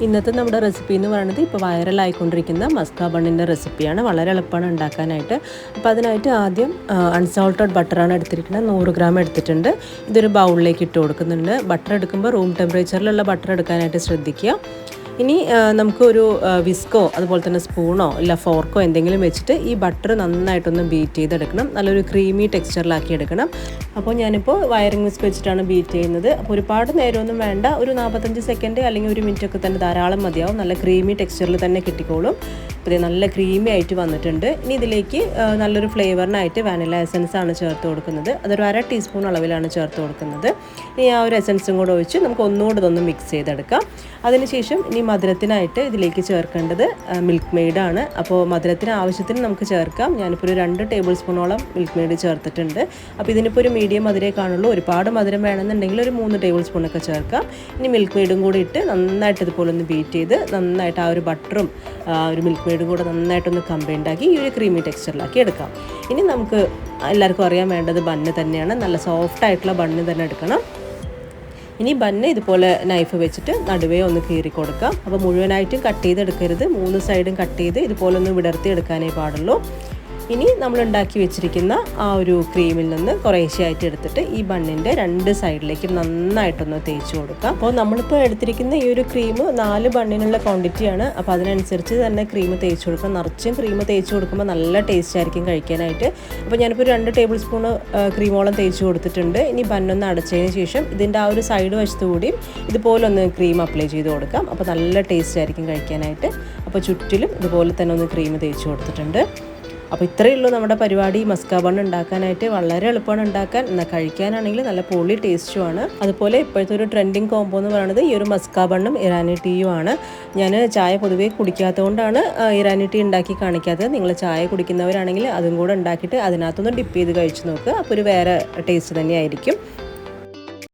ഇന്നത്തെ നമ്മുടെ റെസിപ്പി എന്ന് പറയുന്നത് ഇപ്പോൾ വൈറലായിക്കൊണ്ടിരിക്കുന്ന മസ്ക ബണ്ണിൻ്റെ റെസിപ്പിയാണ്. വളരെ എളുപ്പമാണ് ഉണ്ടാക്കാനായിട്ട്. അപ്പോൾ അതിനായിട്ട് ആദ്യം അൺസോൾട്ടഡ് ബട്ടറാണ് എടുത്തിരിക്കുന്നത്. 100 ഗ്രാം എടുത്തിട്ടുണ്ട്. ഇതൊരു ബൗളിലേക്ക് ഇട്ട് കൊടുക്കുന്നുണ്ട്. ബട്ടർ എടുക്കുമ്പോൾ റൂം ടെമ്പറേച്ചറിലുള്ള ബട്ടർ എടുക്കാനായിട്ട് ശ്രദ്ധിക്കുക. ഇനി നമുക്കൊരു വിസ്കോ അതുപോലെ തന്നെ സ്പൂണോ ഇല്ല ഫോർക്കോ എന്തെങ്കിലും വെച്ചിട്ട് ഈ ബട്ടർ നന്നായിട്ടൊന്ന് ബീറ്റ് ചെയ്തെടുക്കണം. നല്ലൊരു ക്രീമി ടെക്സ്ചറിലാക്കി എടുക്കണം. അപ്പോൾ ഞാനിപ്പോൾ വയറിംഗ് വിസ്ക് വെച്ചിട്ടാണ് ബീറ്റ് ചെയ്യുന്നത്. അപ്പോൾ ഒരുപാട് നേരമൊന്നും വേണ്ട, ഒരു 45 സെക്കൻഡ് അല്ലെങ്കിൽ 1 മിനിറ്റ് ഒക്കെ തന്നെ ധാരാളം മതിയാവും. നല്ല ക്രീമി ടെക്സ്ചറിൽ തന്നെ കിട്ടിക്കോളും. അപ്പോൾ ഇത് നല്ല ക്രീമി ആയിട്ട് വന്നിട്ടുണ്ട്. ഇനി ഇതിലേക്ക് നല്ലൊരു ഫ്ലേവറിനായിട്ട് വാനില എസൻസ് ആണ് ചേർത്ത് കൊടുക്കുന്നത്. അതൊരു 1/2 ടീസ്പൂൺ അളവിലാണ് ചേർത്ത് കൊടുക്കുന്നത്. ഇനി ആ ഒരു എസൻസും കൂടെ ഒഴിച്ച് നമുക്ക് ഒന്നുകൂടെ ഇതൊന്ന് മിക്സ് ചെയ്തെടുക്കാം. അതിനുശേഷം ഇനി മധുരത്തിനായിട്ട് ഇതിലേക്ക് ചേർക്കേണ്ടത് മിൽക്ക് മെയ്ഡാണ്. അപ്പോൾ മധുരത്തിന് ആവശ്യത്തിന് നമുക്ക് ചേർക്കാം. ഞാനിപ്പോൾ ഒരു 2 ടേബിൾ സ്പൂണോളം മിൽക്ക് മെയ്ഡ് ചേർത്തിട്ടുണ്ട്. അപ്പോൾ ഇതിനിപ്പോൾ ഒരു മീഡിയം മധുരമേ കാണുള്ളൂ. ഒരുപാട് മധുരം വേണമെന്നുണ്ടെങ്കിൽ ഒരു 3 ടേബിൾ സ്പൂണൊക്കെ ചേർക്കാം. ഇനി മിൽക്ക് മെയ്ഡും കൂടി ഇട്ട് നന്നായിട്ട് ഇതുപോലെ ഒന്ന് ബീറ്റ് ചെയ്ത് നന്നായിട്ട് ആ ഒരു ബട്ടറും ഒരു മിൽക്ക് മെയ്ഡും കൂടെ നന്നായിട്ടൊന്ന് കമ്പൈൻഡ് ആക്കി ഈ ഒരു ക്രീമി ടെക്സ്ചറിലാക്കി എടുക്കാം. ഇനി നമുക്ക് എല്ലാവർക്കും അറിയാൻ വേണ്ടത് ബണ്ണ് തന്നെയാണ്. നല്ല സോഫ്റ്റ് ആയിട്ടുള്ള ബണ്ണ് തന്നെ എടുക്കണം. ഇനി ബണ്ണ് ഇതുപോലെ നൈഫ് വെച്ചിട്ട് നടുവേ ഒന്ന് കീറി കൊടുക്കാം. അപ്പോൾ മുഴുവനായിട്ടും കട്ട് ചെയ്തെടുക്കരുത്. 3 സൈഡും കട്ട് ചെയ്ത് ഇതുപോലെ ഒന്ന് വിടർത്തി എടുക്കാനേ പാടുള്ളൂ. ഇനി നമ്മൾ ഉണ്ടാക്കി വെച്ചിരിക്കുന്ന ആ ഒരു ക്രീമിൽ നിന്ന് കുറേശ്ശെയായിട്ട് എടുത്തിട്ട് ഈ ബണ്ണിൻ്റെ 2 സൈഡിലേക്ക് നന്നായിട്ടൊന്ന് തേച്ച് കൊടുക്കാം. അപ്പോൾ നമ്മളിപ്പോൾ എടുത്തിരിക്കുന്ന ഈ ഒരു ക്രീം 4 ബണ്ണിനുള്ള ക്വാണ്ടിറ്റിയാണ്. അപ്പോൾ അതിനനുസരിച്ച് തന്നെ ക്രീം തേച്ച് കൊടുക്കാം. നിറച്ചും ക്രീം തേച്ച് കൊടുക്കുമ്പോൾ നല്ല ടേസ്റ്റ് ആയിരിക്കും കഴിക്കാനായിട്ട്. അപ്പോൾ ഞാനിപ്പോൾ 2 ടേബിൾ സ്പൂൺ ക്രീമോളം തേച്ച് കൊടുത്തിട്ടുണ്ട്. ഇനി ബണ്ണൊന്ന് അടച്ചതിന് ശേഷം ഇതിൻ്റെ ആ ഒരു സൈഡ് വശത്തു കൂടിയും ഇതുപോലെ ഒന്ന് ക്രീം അപ്ലൈ ചെയ്ത് കൊടുക്കാം. അപ്പോൾ നല്ല ടേസ്റ്റ് ആയിരിക്കും കഴിക്കാനായിട്ട്. അപ്പോൾ ചുറ്റിലും ഇതുപോലെ തന്നെ ഒന്ന് ക്രീം തേച്ച് കൊടുത്തിട്ടുണ്ട്. അപ്പോൾ ഇത്രയേ ഉള്ളൂ നമ്മുടെ പരിപാടി. മസ്ക ബണ്ണ് ഉണ്ടാക്കാനായിട്ട് വളരെ എളുപ്പമാണ് ഉണ്ടാക്കാൻ. എന്നാൽ കഴിക്കാനാണെങ്കിൽ നല്ല പൊളി ടേസ്റ്റുമാണ്. അതുപോലെ ഇപ്പോഴത്തെ ഒരു ട്രെൻഡിങ് കോംബോ എന്ന് പറയുന്നത് ഈ ഒരു മസ്ക ബണ്ണും ഇറാനി ടീയും ആണ്. ഞാൻ ചായ പൊതുവേ കുടിക്കാത്തതുകൊണ്ടാണ് ഇറാനി ടീ ഉണ്ടാക്കി കാണിക്കാത്തത്. നിങ്ങൾ ചായ കുടിക്കുന്നവരാണെങ്കിൽ അതും കൂടെ ഉണ്ടാക്കിയിട്ട് അതിനകത്തൊന്ന് ഡിപ്പ് ചെയ്ത് കഴിച്ച് നോക്കുക. അപ്പോൾ ഒരു വേറെ ടേസ്റ്റ് തന്നെയായിരിക്കും.